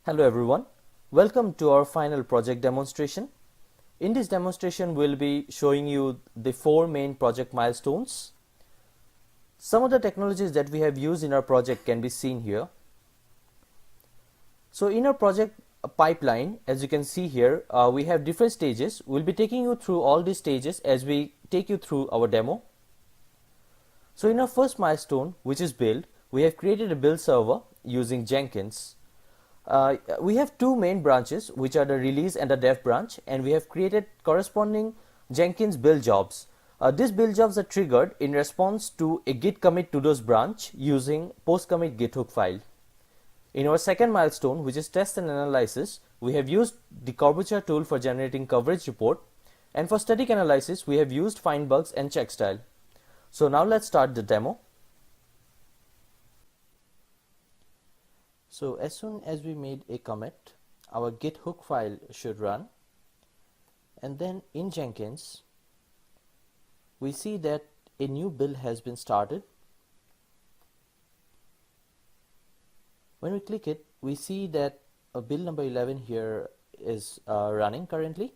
Hello everyone, welcome to our final project demonstration. In this demonstration, we'll be showing you the 4 main project milestones. Some of the technologies that we have used in our project can be seen here. So in our project pipeline, as you can see here, we have different stages. We'll be taking you through all these stages as we take you through our demo. So in our first milestone, which is build, we have created a build server using Jenkins. We have two main branches, which are the release and the dev branch, and we have created corresponding Jenkins build jobs. These build jobs are triggered in response to a git commit to those branch using post commit git hook file. In our second milestone, which is test and analysis, we have used the curvature tool for generating coverage report, and for static analysis, we have used find bugs and check style. So now let's start the demo. So as soon as we made a commit, our git hook file should run, and then in Jenkins we see that a new build has been started. When we click it, we see that a build number 11 here is running currently.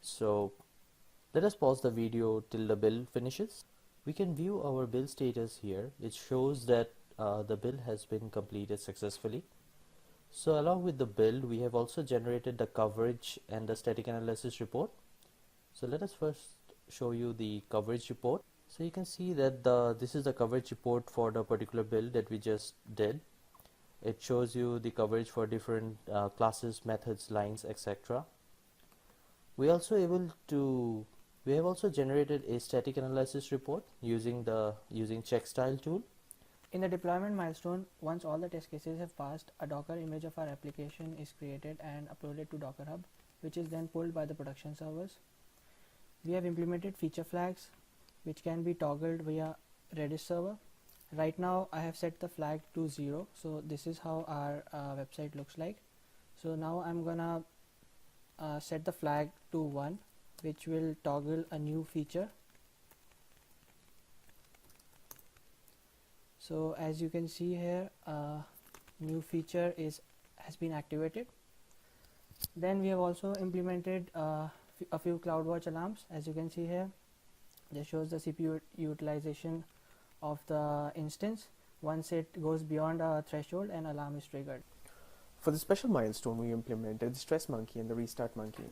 So let us pause the video till the build finishes. We can view our build status here. It shows that the build has been completed successfully. So along with the build, we have also generated the coverage and the static analysis report. So let us first show you the coverage report. So you can see that this is the coverage report for the particular build that we just did. It shows you the coverage for different classes, methods, lines, etc. We have also generated a static analysis report using check style tool. In the deployment milestone, once all the test cases have passed, a Docker image of our application is created and uploaded to Docker Hub, which is then pulled by the production servers. We have implemented feature flags, which can be toggled via Redis server. Right now, I have set the flag to 0, so this is how our website looks like. So now I'm gonna set the flag to 1, which will toggle a new feature. So as you can see here, new feature has been activated. Then we have also implemented a few CloudWatch alarms. As you can see here, this shows the CPU utilization of the instance. Once it goes beyond a threshold, an alarm is triggered. For the special milestone, we implemented the stress monkey and the restart monkey.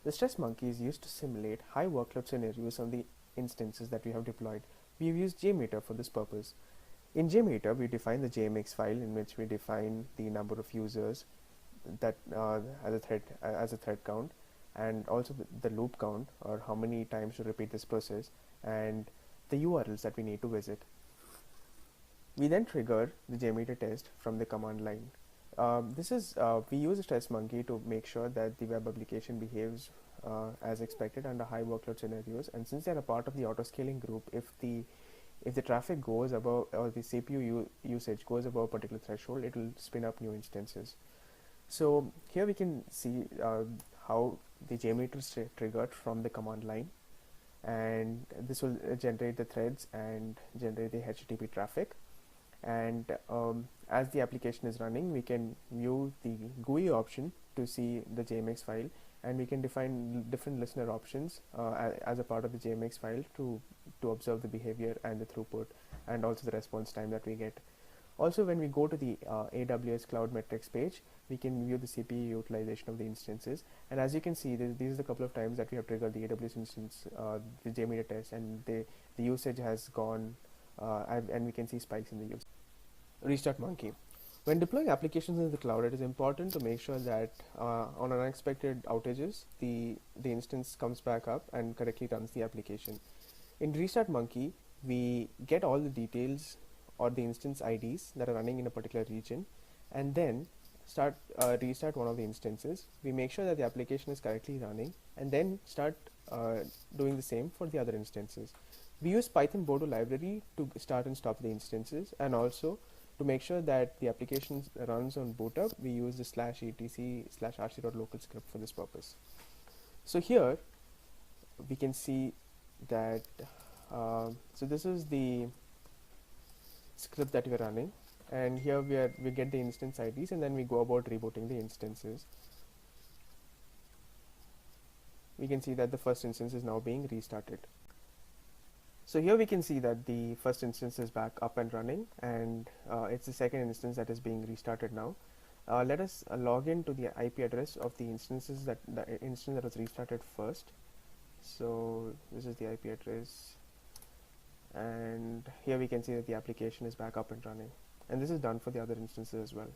The stress monkey is used to simulate high workload scenarios on the instances that we have deployed. We have used JMeter for this purpose. In JMeter, we define the JMX file in which we define the number of users that as a thread count, and also the loop count, or how many times to repeat this process, and the URLs that we need to visit. We then trigger the JMeter test from the command line. We use a stress monkey to make sure that the web application behaves as expected under high workload scenarios, and since they are a part of the auto-scaling group, if the traffic goes above, or the CPU usage goes above a particular threshold, it will spin up new instances. So here we can see how the JMeter is triggered from the command line, and this will generate the threads and generate the HTTP traffic. And as the application is running, we can view the GUI option to see the JMX file, and we can define different listener options as a part of the JMX file to observe the behavior and the throughput, and also the response time that we get. Also, when we go to the AWS Cloud Metrics page, we can view the CPU utilization of the instances, and as you can see, these are the couple of times that we have triggered the AWS instance, the JMeter test, and the usage has gone, and we can see spikes in the use. Restart monkey. When deploying applications in the cloud, it is important to make sure that on unexpected outages, the instance comes back up and correctly runs the application. In Restart Monkey, we get all the details or the instance IDs that are running in a particular region, and then restart one of the instances. We make sure that the application is correctly running, and then start doing the same for the other instances. We use Python Bodo library to start and stop the instances, and also to make sure that the application runs on boot up, we use the /etc/rc.local script for this purpose. So here we can see that so this is the script that we're running, and here we get the instance IDs, and then we go about rebooting the instances. We can see that the first instance is now being restarted. So here we can see that the first instance is back up and running, and it's the second instance that is being restarted now. Let us log in to the IP address of the instance that was restarted first. So this is the IP address, and here we can see that the application is back up and running, and this is done for the other instances as well.